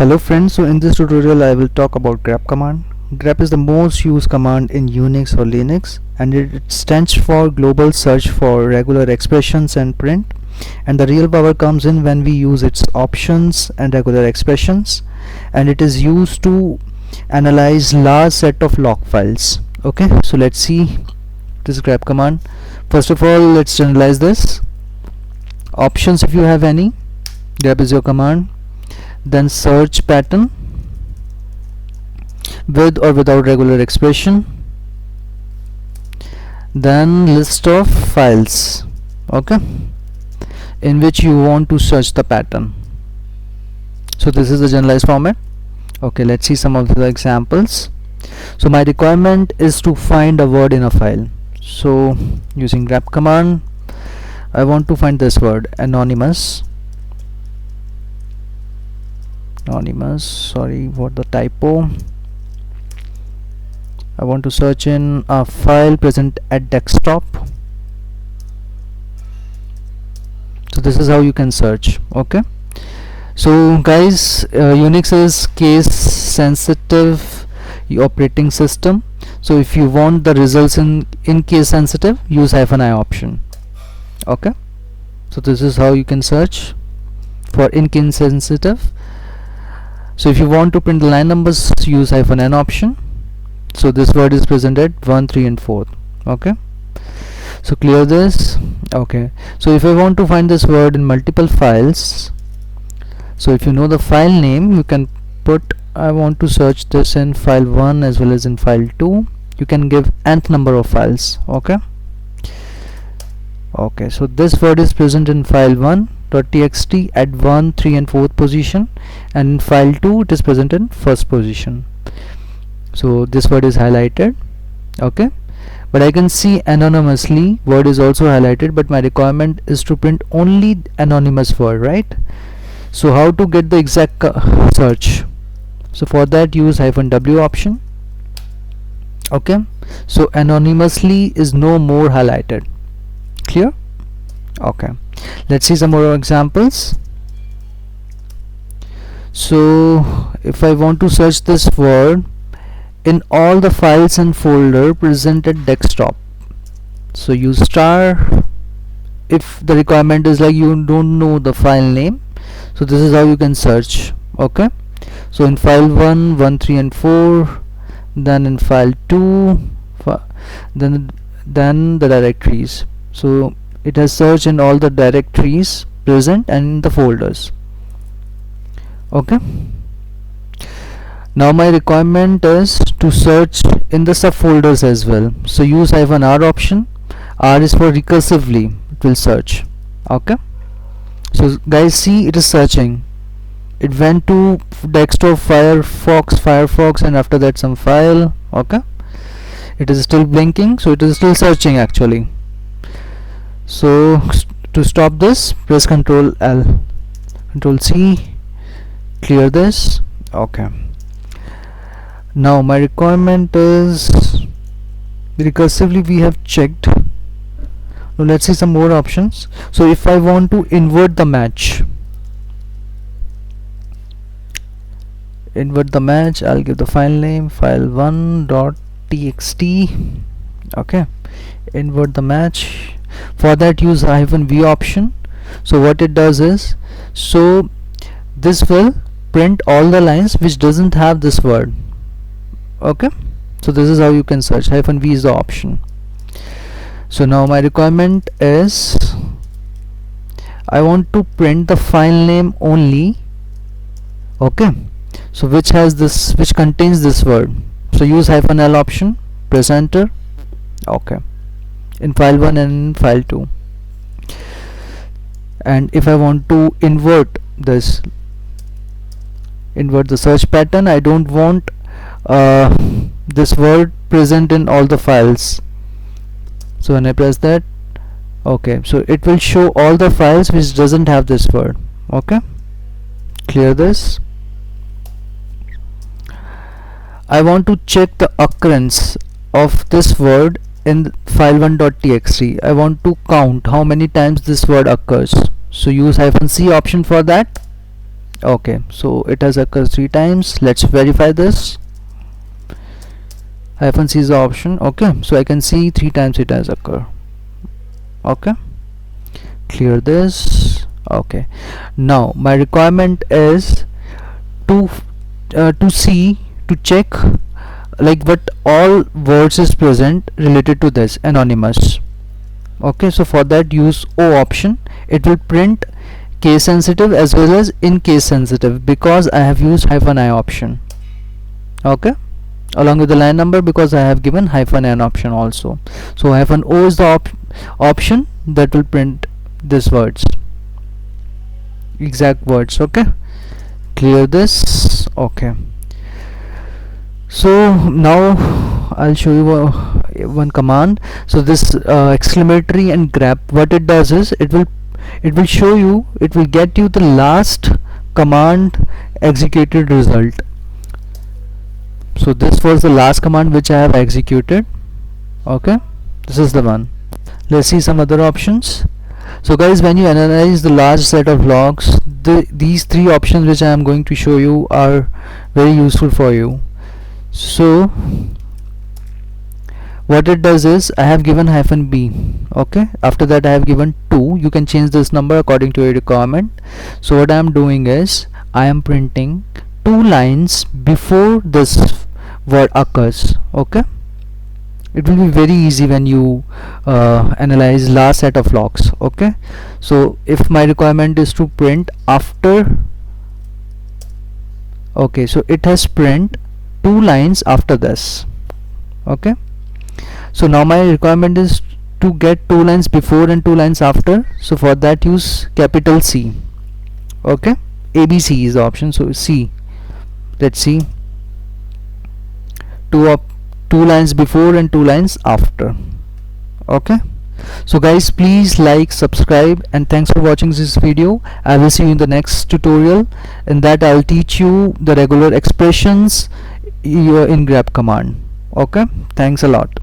Hello friends, so in this tutorial I will talk about grep command. Grep is the most used command in Unix or Linux, and it stands for global search for regular expressions and print, and the real power comes in when we use its options and regular expressions, and it is used to analyze large set of log files. Okay, so let's see this grep command. First of all, let's generalize this. Options, if you have any, grep is your command. Then search pattern, with or without regular expression. Then list of files, okay, in which you want to search the pattern. So this is the generalized format. Okay, let's see some of the examples. So my requirement is to find a word in a file. So using grep command, I want to find this word anonymous, sorry for the typo. I want to search in a file present at desktop. So this is how you can search. Okay, so guys, Unix is case sensitive operating system, so if you want the results in case sensitive, use -i option. Okay, so this is how you can search for in case sensitive. So if you want to print the line numbers, use -n option. So this word is presented 1, 3 and 4. Okay, so clear this. Okay, so if I want to find this word in multiple files, so if you know the file name, you can put I want to search this in file 1 as well as in file 2. You can give nth number of files. Okay, so this word is present in file 1.txt at 1, 3 and 4th position, and in file 2 it is present in first position. So this word is highlighted. Okay, but I can see anonymously word is also highlighted, but my requirement is to print only anonymous word, right? So how to get the exact search? So for that, use -w option. Okay, so anonymously is no more highlighted. Clear? Okay, let's see some more examples. So if I want to search this word in all the files and folder present at desktop, so use star. If the requirement is like you don't know the file name, so this is how you can search. Okay, so in file 1, 1, 3 and 4, then in file 2, then the directories. So it has searched in all the directories present and in the folders. Okay, now my requirement is to search in the subfolders as well. So use -r option. R is for recursively, it will search. Okay, so guys, see, it is searching. It went to desktop, Firefox, and after that some file. Okay, it is still blinking, so it is still searching actually. So to stop this, press Ctrl L, Ctrl C, clear this. Okay, now my requirement is recursively we have checked. Now let's see some more options. So if I want to invert the match, I'll give the file name file1.txt. okay, invert the match. For that, use -v option. So what it does is, so this will print all the lines which doesn't have this word. Okay, so this is how you can search. -v is the option. So now my requirement is I want to print the file name only. Okay, so which contains this word. So use -l option, press enter. Okay, in file 1 and in file 2. And if I want to invert the search pattern, I don't want this word present in all the files. So when I press that, okay, so it will show all the files which doesn't have this word. Okay, clear this. I want to check the occurrence of this word in file1.txt. I want to count how many times this word occurs. So use -c option for that. Okay, so it has occurred 3 times. Let's verify this. Hyphen C is the option. Okay, so I can see 3 times it has occurred. Okay, clear this. Okay, now my requirement is to see, to check like what all words is present related to this anonymous. Okay, so for that use O option. It will print case sensitive as well as in case sensitive because I have used -I option. Okay, along with the line number because I have given -n option also. So -O is the option that will print these words, exact words. Okay, clear this. Okay, so now I'll show you one command. So this exclamatory and grep, what it does is it will show you, it will get you the last command executed result. So this was the last command which I have executed. Okay, this is the one. Let's see some other options. So guys, when you analyze the large set of logs, these 3 options which I am going to show you are very useful for you. So what it does is I have given -b. Okay, after that I have given 2. You can change this number according to your requirement. So what I am doing is I am printing 2 lines before this word occurs. Okay, it will be very easy when you analyze large set of logs. Okay, so if my requirement is to print after, okay, so it has print 2 lines after this. Okay, so now my requirement is to get 2 lines before and 2 lines after. So for that use capital C. Okay, ABC is the option. So C, let's see, 2 lines before and 2 lines after. Okay, so guys, please like, subscribe, and thanks for watching this video. I will see you in the next tutorial. In that I will teach you the regular expressions in grep command. Okay, thanks a lot.